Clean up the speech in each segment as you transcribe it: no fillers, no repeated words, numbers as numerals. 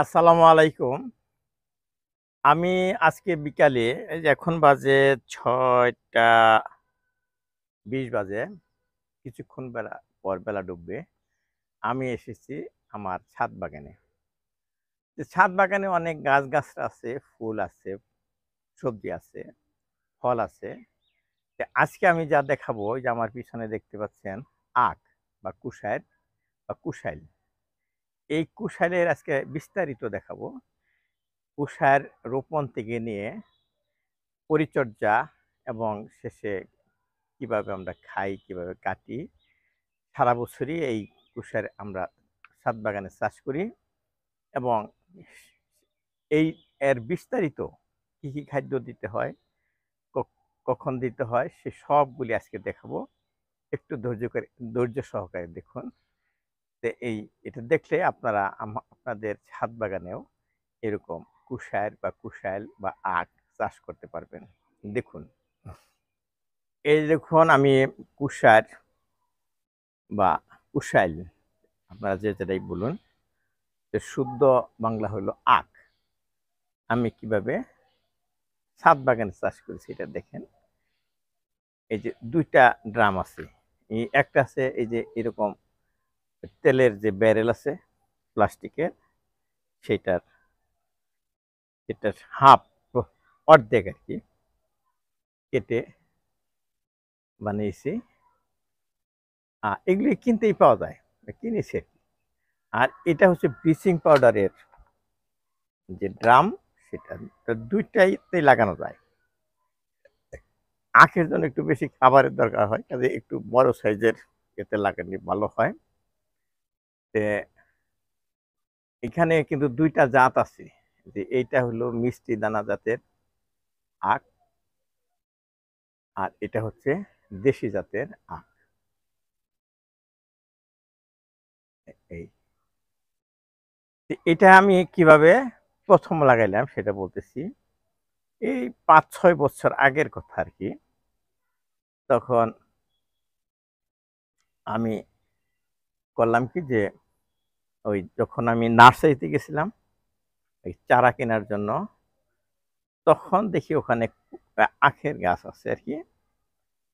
আসসালামু আলাইকুম। আমি আজকে বিকালে এই যে এখন বাজে ৬টা ২০ বাজে। কিছুক্ষণ পর বেলা ডুববে। আমি এসেছি আমার ছাদ বাগানে। যে ছাদ বাগানে অনেক গাছ-গাছড়া আছে, ফুল আছে, সবজি আছে, ফল আছে। আজকে আমি যা দেখাবো ওই যে আমার পিছনে দেখতে পাচ্ছেন আখ বা কুশাইল। এই কুশাইলের আজকে বিস্তারিত দেখাবো। কুশাইল রোপণ থেকে নিয়ে পরিচর্যা এবং শেষে কিভাবে আমরা খাই, কিভাবে কাটি। সারা বছরই এই আমরা ছাদ বাগানে চাষ করি এবং এই এর বিস্তারিত কি খাদ্য দিতে হয়, ক কখন দিতে হয় সে সবগুলি আজকে দেখাবো। একটু ধৈর্য সহকারে দেখুন। এটা দেখলে আপনারা আপনাদের ছাদ বাগানেও এরকম কুশাইল বা আখ চাষ করতে পারবেন। দেখুন, এই দেখুন আমি কুশার বা কুশাইল আপনারা যেটাই বলুন, এর শুদ্ধ বাংলা হলো আখ। আমি কিভাবে ছাদ বাগানে চাষ করেছি এটা দেখেন। এই যে ২ টা ড্রাম আছে। একটা আছে এই যে এরকম তেলের যে ব্যারেল আছে প্লাস্টিকের, সেটার এটার হাফ অর্ধেক আরকি কেটে বানিয়েছি। এগুলি কিনতেই পাওয়া যায়। কিনেছি আরকি। আর এটা হচ্ছে ব্লিচিং পাউডারের যে ড্রাম, সেটা ২ টাইতেই লাগানো যায়। আখের জন্য একটু বেশি খাবারের দরকার হয়, কাজে একটু বড় সাইজের এতে লাগালে ভালো হয়। তে এখানে কিন্তু ২ টা জাত আছে। যে এইটা হলো মিষ্টি দানা জাতের আখ, আর এটা হচ্ছে দেশি জাতের আখ। এই এটা আমি কিভাবে ১ম লাগাইলাম সেটা বলতেছি। এই ৫-৬ বছর আগের কথা আরকি। তখন আমি করলাম কি যে, ওই যখন আমি নার্সারিতে গেছিলাম ওই চারা কেনার জন্য, তখন দেখি ওখানে আখের গাছ আছে আরকি।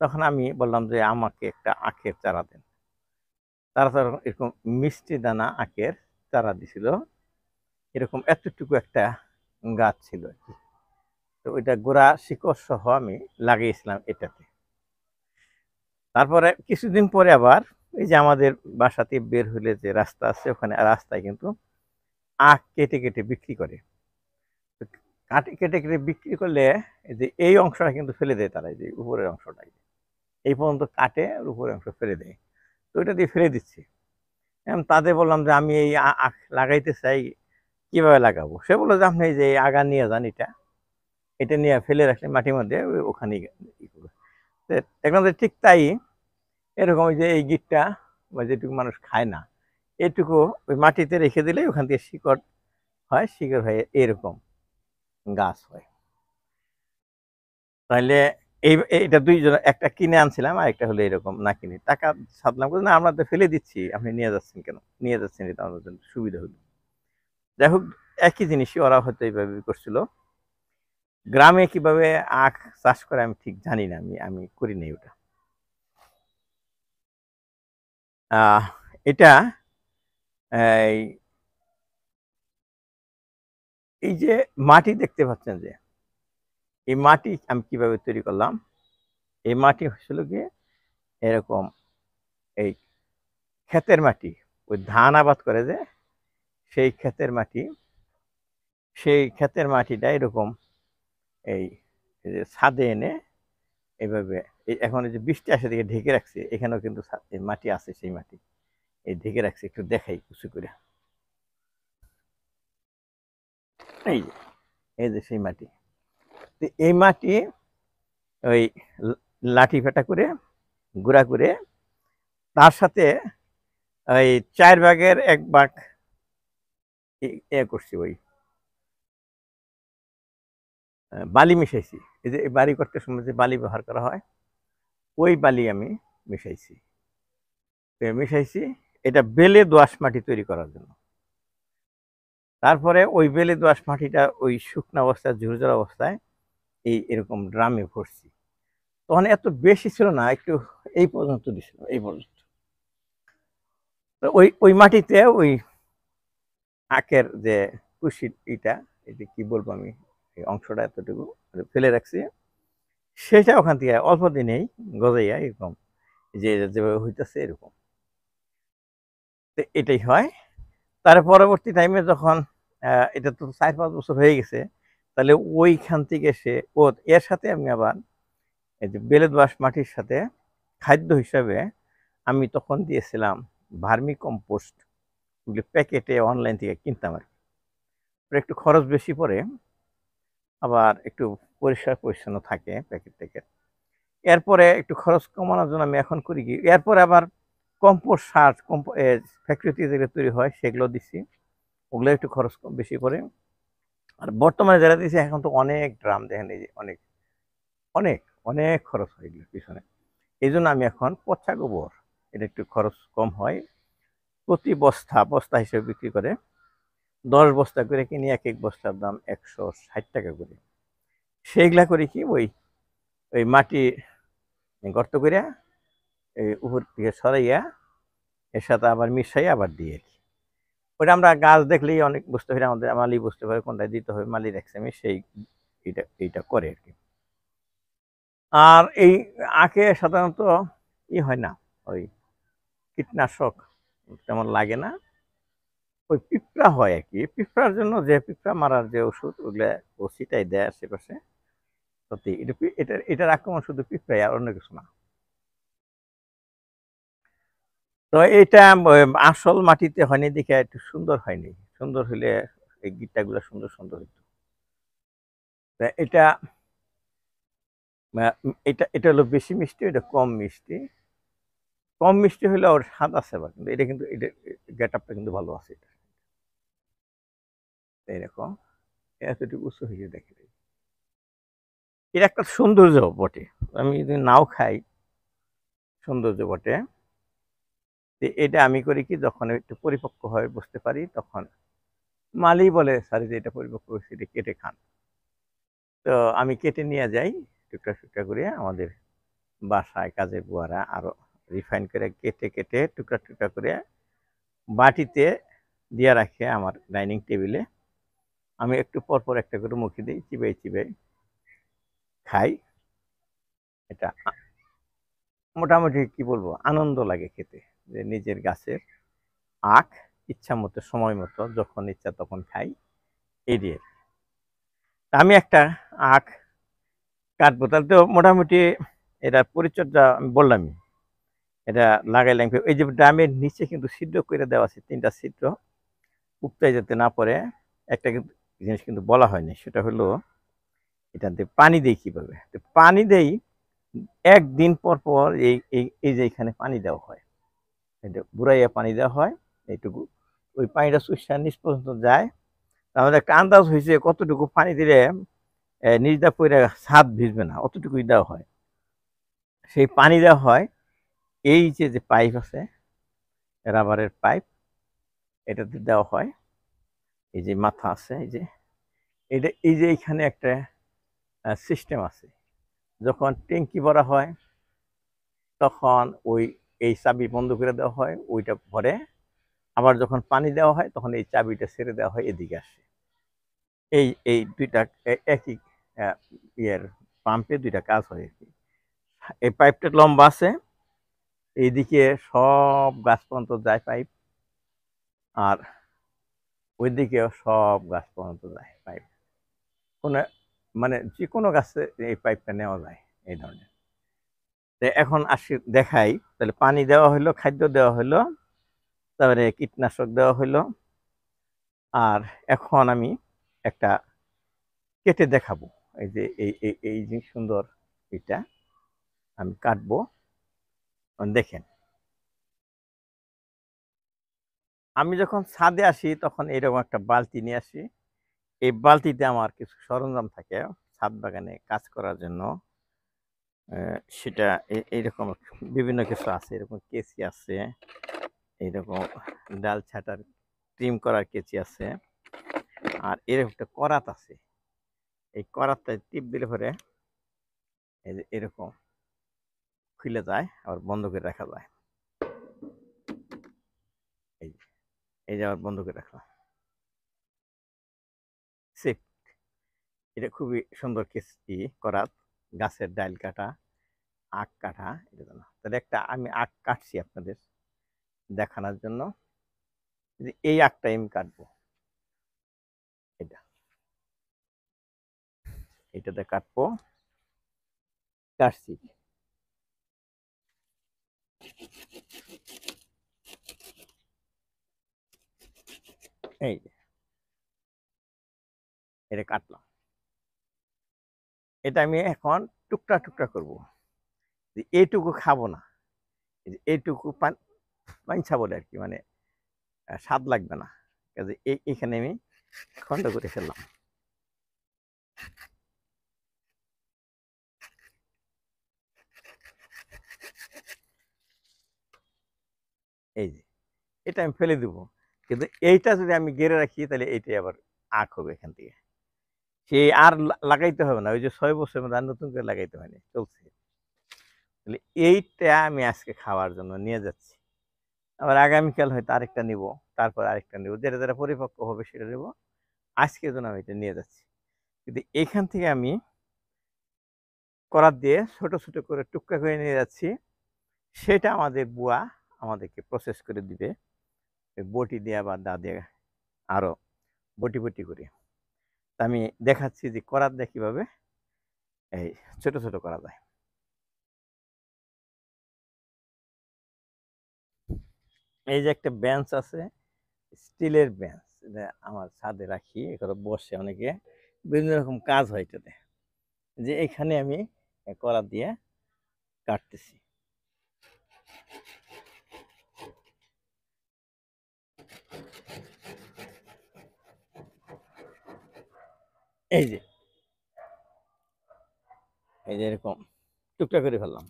তখন আমি বললাম যে, "আমাকে একটা আখের চারা দেন।" তারা তো এরকম মিষ্টি দানা আখের চারা দিছিল। এরকম এতটুকু একটা গাছ ছিল আরকি। তো ওইটা গোড়া শিকড় সহ আমি লাগিয়েছিলাম এটাতে। তারপরে কিছুদিন পরে আবার এই যে আমাদের বাসা থেকে বের হইলে যে রাস্তা আছে, ওখানে রাস্তায় কিন্তু আখ কেটে বিক্রি করে। তো কেটে বিক্রি করলে এই যে এই অংশটা কিন্তু ফেলে দেয় তারা, এই যে উপরের অংশটাই। এই পর্যন্ত কাটে আর উপরের অংশ ফেলে দেয়। তো ওইটা দিয়ে ফেলে দিচ্ছি। তাদের বললাম যে, "আমি এই আখ লাগাইতে চাই, কিভাবে লাগাবো?" সে বলল যে, "আপনি এই যে আগা নিয়ে যান এটা। এটা নিয়ে ফেলে রাখলে মাটির মধ্যে ওখানেই ই করবে।" তো দেখলাম যে ঠিক তাই, এরকম ওই যে এই গিটটা বা যেটুকু মানুষ খায় না, এটুকু ওই মাটিতে রেখে দিলেই ওখান থেকে শিকড় হয়, শিকড় হয়ে এরকম গাছ হয়। তাইলে এইটা ২ জন, একটা কিনে আনছিলাম, আরেকটা হলো এরকম না কিনে। টাকা সাধলাম, না আমরা তো ফেলে দিচ্ছি, আপনি নিয়ে যাচ্ছেন কেন? নিয়ে যাচ্ছেন এটা আমাদের জন্য সুবিধা হলো। যাই হোক, একই জিনিসই ওরা হয়তো এইভাবে করছিল। গ্রামে কিভাবে আখ চাষ করে আমি ঠিক জানি না। আমি করি নাই ওটা। আহ এটা এই এই যে মাটি দেখতে পাচ্ছেন যে, এই মাটি আমি কিভাবে তৈরি করলাম? এই মাটি হচ্ছিল গিয়ে এরকম, এই ক্ষেতের মাটি, ওই ধান আবাদ করে যে সেই ক্ষেতের মাটি, সেই ক্ষেতের মাটিটা এরকম এই এই যে ছাদে এনে এভাবে, এখন এই যে বৃষ্টি আসে দিকে ঢেকে রাখছে, এখানেও কিন্তু এই মাটি আছে, সেই মাটি এই ঢেকে রাখছে। একটু দেখাই উঁচু করে। এই যে এই যে সেই মাটি। তো এই মাটি ওই লাঠি পেটা করে গুঁড়া করে, তার সাথে ওই ৪ ভাগের ১ ভাগ করছি, ওই বালি মিশাইছি। এই যে এই বাড়ি করতে সময় যে বালি ব্যবহার করা হয়, ওই বালি আমি মিশাইছি। মিশাইছি এটা বেলে দোআঁশ মাটি তৈরি করার জন্য। তারপরে ওই বেলে দোআঁশ মাটিটা ওই শুকনো অবস্থায় ঝুরঝুরে অবস্থায় এরকম ড্রামে ভরছি। তখন এত বেশি ছিল না, একটু এই পর্যন্ত দিছিল, এই পর্যন্ত। তো ওই মাটিতে ওই আখের যে কুশি ইটা, এটা কি বলবো আমি, এই অংশটা এতটুকু ফেলে রাখছি, সেটা ওখান থেকে অল্প দিনেই গজাইয়া এরকম যে যেভাবে হইতেছে এরকম। তো এটাই হয়। তার পরবর্তী টাইমে যখন এটা তো 4-5 বছর হয়ে গেছে, তাহলে ওইখান থেকে এর সাথে আমি আবার এই যে বেলে দোআঁশ মাটির সাথে খাদ্য হিসাবে আমি তখন দিয়েছিলাম ভার্মি কম্পোস্ট, ওগুলি প্যাকেটে অনলাইন থেকে কিনতাম আর কি। একটু খরচ বেশি পড়ে, আবার একটু পরিষ্কার পরিচ্ছন্ন থাকে প্যাকেট ট্যাকেট। এরপরে একটু খরচ কমানোর জন্য আমি এখন করি কি, এরপরে আবার কম্পোস্ট সার ফ্যাক্টরিতে যেগুলো তৈরি হয় সেগুলো দিচ্ছি, ওগুলো একটু খরচ কম বেশি পড়ে। আর বর্তমানে যারা দিচ্ছে এখন তো অনেক ড্রাম, দেখেন এই যে অনেক অনেক অনেক খরচ হয় এগুলোর পিছনে। এই জন্য আমি এখন পচা গোবর, এটা একটু খরচ কম হয়, প্রতি বস্তা বস্তা হিসেবে বিক্রি করে 10 বস্তা করে কিনি, এক এক বস্তার দাম 160 টাকা করে। সেইগুলা করি কি, ওই ওই মাটি গর্ত করে এই উপর থেকে সরাইয়া এর সাথে আবার মিশাইয়া আবার দিয়ে আর কি। ওইটা আমরা গাছ দেখলেই অনেক বুঝতে পারি, আমাদের মালি বুঝতে পারে কোনটা দিতে হবে, মালি রাখছে আমি সেই এইটা করে আর কি। আর এই আখে সাধারণত হয় না, ওই কীটনাশক তেমন লাগে না, ওই পিঁপড়া হয় আর কি। পিঁপড়ার জন্য যে পিঁপড়া মারার যে ওষুধ, ওগুলা ও ছিটাই দেয় আশেপাশে। সত্যি এটার আক্রমণ শুধু পিঁপড়াই, আর অন্য কিছু না। তো এটা আসল মাটিতে হয়নি দেখে একটু সুন্দর হয়নি, সুন্দর হইলে এই গিট্টাগুলো সুন্দর সুন্দর হইতো। এটা এটা এটা হলো বেশি মিষ্টি, এটা কম মিষ্টি। কম মিষ্টি হলে ওর স্বাদ আছে আবার, কিন্তু এটা গেট আপটা কিন্তু ভালো আছে। এটা এরকম এতটুকু উঁচু হয়ে দেখে, এটা একটা সৌন্দর্য বটে। আমি যদি নাও খাই, সৌন্দর্য বটে। এটা আমি করি কি, যখন একটু পরিপক্ক হয়ে বুঝতে পারি, তখন মালি বলে স্যার যে এটা পরিপক্ক হয়েছে, এটা কেটে খান। তো আমি কেটে নিয়ে যাই টুকরা টুকরা করে, আমাদের বাসায় কাজের বুয়ারা আরো রিফাইন করে কেটে কেটে টুকরা টুকরা করে বাটিতে দিয়ে রাখে আমার ডাইনিং টেবিলে। আমি একটু পর পর একটা করে মুখে দিই, চিবাই চিবাই খাই। এটা মোটামুটি কি বলবো, আনন্দ লাগে খেতে, যে নিজের গাছের আখ ইচ্ছা মতো সময় মতো যখন ইচ্ছা তখন খাই। এই দিয়ে আমি একটা আখ কাটবো, তাহলে তো মোটামুটি এটা পরিচর্যা আমি বললামই। এটা লাগাইলাম, এই যে ড্রামের নিচে কিন্তু ছিদ্র করে দেওয়া আছে, 3টা ছিদ্র, উপটায় যাতে না পড়ে। একটা কিন্তু জিনিস কিন্তু বলা হয়নি, সেটা হলো এটাতে পানি দেই কিভাবে। তো পানি দেই একদিন পর পর, এই যে এখানে পানি দেওয়া হয়, এটা বুড়াইয়া পানি দেওয়া হয় এইটুকু। ওই পানিটা চুষা নিচ পর্যন্ত যায়, আমাদের একটা আন্দাজ হয়েছে কতটুকু পানি দিলে নিজদা পরে ছাদ ভিজবে না, অতটুকুই দেওয়া হয়। সেই পানি দেওয়া হয় এই যে পাইপ আছে, রাবারের পাইপ, এটাতে দেওয়া হয়। এই যে মাথা আছে, এই যে এখানে একটা সিস্টেম আছে, যখন ট্যাঙ্কি ভরা হয় তখন এই চাবি বন্ধ করে দেওয়া হয়, ওইটা ভরে। আবার যখন পানি দেওয়া হয় তখন এই চাবিটা ছেড়ে দেওয়া হয়, এদিকে আসে। এই দুইটা একই ইয়ের পাম্পে দুইটা কাজ হয় আর কি। এই পাইপটা লম্বা আছে, এইদিকে সব গাছ পর্যন্ত যায় পাইপ, আর ওইদিকেও সব গাছ পর্যন্ত যায় পাইপ। কোনো মানে যে কোনো গাছে এই পাইপটা নেওয়া যায়, এই ধরনের। এখন আসি দেখাই, তাহলে পানি দেওয়া হলো, খাদ্য দেওয়া হলো, তারপরে কীটনাশক দেওয়া হলো। আর এখন আমি একটা কেটে দেখাবো, এই যে এই যে সুন্দর এটা আমি কাটবো, দেখেন। আমি যখন ছাদে আসি তখন এরকম একটা বালতি নিয়ে আসি। এই বালতিতে আমার কিছু সরঞ্জাম থাকে ছাদ বাগানে কাজ করার জন্য। সেটা এইরকম বিভিন্ন কিছু আছে, এরকম কেচি আছে, এইরকম ডাল ছাঁটার ট্রিম করার কেচি আছে, আর এর একটা করাত আছে, এই করাতটায় টিপ দিলে পরে এই যে এরকম খুলে যায়, আবার বন্ধ করে রাখা যায়। এই যে এই যে আবার বন্ধ করে রাখলাম, সেফ। এটা খুবই সুন্দর করাত, গাছের ডাল কাটা, আখ কাটা, এটা জন্য। তাহলে একটা আমি আখ কাটছি আপনাদের দেখানোর জন্য, যে এই আখটা আমি কাটবো, এটা এটাতে কাটবো, কাটছি। এই যে এটা কাটলাম, এটা আমি এখন টুকরা টুকরা করব। এইটুকু খাবো না, এইটুকু পাঞ্ছা বলে আর কি, মানে স্বাদ লাগবে না, কাজে এইখানে আমি খন্ড করে ফেললাম। এই যে এটা আমি ফেলে দিব, কিন্তু এইটা যদি আমি গেড়ে রাখি তাহলে এইটাই আবার আখ হবে এখান থেকে, সে আর লাগাইতে হবে না, ওই যে 6 বছরের মধ্যে আর নতুন করে লাগাইতে হয়নি, চলছে। তাহলে এইটা আমি আজকে খাওয়ার জন্য নিয়ে যাচ্ছি, আবার আগামীকাল হয়তো আরেকটা নিব, তারপর আরেকটা নিব, যেটা যেটা পরিপক্ক হবে সেটা নেব। আজকের জন্য আমি এটা নিয়ে যাচ্ছি, কিন্তু এখান থেকে আমি করাত দিয়ে ছোট ছোট করে টুকরা করে নিয়ে যাচ্ছি, সেটা আমাদের বুয়া আমাদেরকে প্রসেস করে দিবে, বটি দিয়ে বা দা দিয়ে আরো বটি বটি করে। তা আমি দেখাচ্ছি যে করাত দিয়ে কিভাবে এই ছোট ছোট করা যায়। এই যে একটা বেঞ্চ আছে, স্টিলের বেঞ্চ, এটা আমার ছাদে রাখি, এখানে বসে অনেকে, বিভিন্ন রকম কাজ হয় এটাতে। যে এখানে আমি করাত দিয়ে কাটতেছি। এই যে এই যে এরকম টুকটা করে ফেললাম,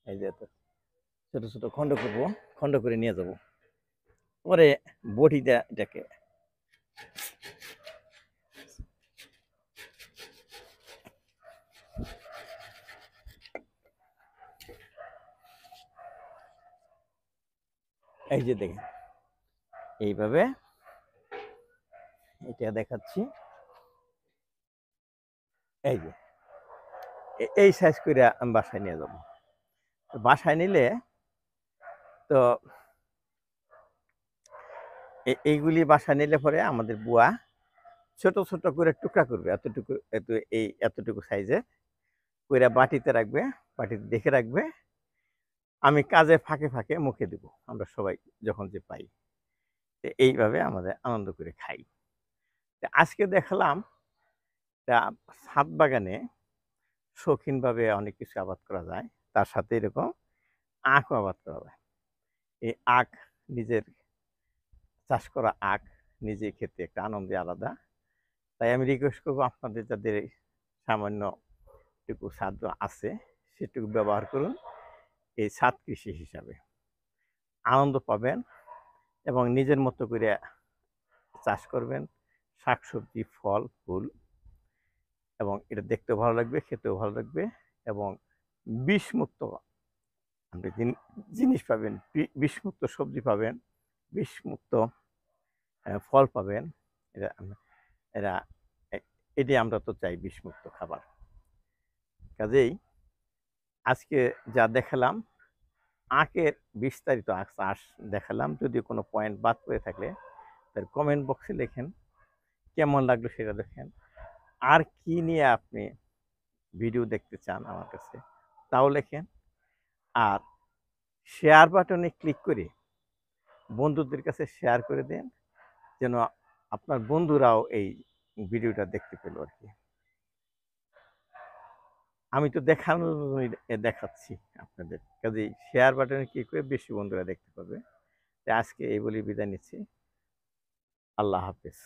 এই যে এত ছোট ছোট খণ্ড করবো, খণ্ড করে নিয়ে যাব, পরে বটি দিয়ে এটাকে এই যে দেখেন এইভাবে এটা দেখাচ্ছি। এই যে এই সাইজ করে আমি বাসায় নিয়ে যাব। বাসায় নিলে তো এইগুলি বাসায় নিলে পরে আমাদের বুয়া ছোট ছোট করে টুকরা করবে, এতটুকু এতটুকু সাইজে কইরা বাটিতে রাখবে, বাটিতে দেখে রাখবে। আমি কাজে ফাঁকে ফাঁকে মুখে দিব, আমরা সবাই যখন যে পাই, এইভাবে আমাদের আনন্দ করে খাই। আজকে দেখলাম ছাদ বাগানে শৌখিনভাবে অনেক কিছু আবাদ করা যায়, তার সাথে এরকম আখও আবাদ করা যায়। এই আখ, নিজের চাষ করা আখ নিজে খেতে একটা আনন্দই আলাদা। তাই আমি রিকোয়েস্ট করবো আপনাদের যাদের সামান্য টুকু ছাদ আছে সেটুকু ব্যবহার করুন এই ছাদ কৃষি হিসাবে, আনন্দ পাবেন এবং নিজের মতো করে চাষ করবেন, শাকসবজি, ফল, ফুল, এবং এটা দেখতেও ভালো লাগবে, খেতেও ভালো লাগবে, এবং বিষমুক্ত আপনি জিনিস পাবেন, বিষমুক্ত সবজি পাবেন, বিষমুক্ত ফল পাবেন। এরা এরা এটাই আমরা তো চাই, বিষমুক্ত খাবার। কাজেই আজকে যা দেখালাম আখের বিস্তারিত আখ চাষ দেখালাম, যদি কোনো পয়েন্ট বাদ করে থাকলে তার কমেন্ট বক্সে লেখেন, কেমন লাগলো সেটা দেখেন, আর কি নিয়ে আপনি ভিডিও দেখতে চান আমার কাছে তাও লেখেন, আর শেয়ার বাটনে ক্লিক করে বন্ধুদের কাছে শেয়ার করে দেন, যেন আপনার বন্ধুরাও এই ভিডিওটা দেখতে পেল আর কি। আমি তো দেখানোর জন্যই দেখাচ্ছি আপনাদের, কাজেই শেয়ার বাটনে ক্লিক করে বেশি বন্ধুরা দেখতে পাবে। আজকে এই বলে বিদায় নিচ্ছি, আল্লাহ হাফেজ।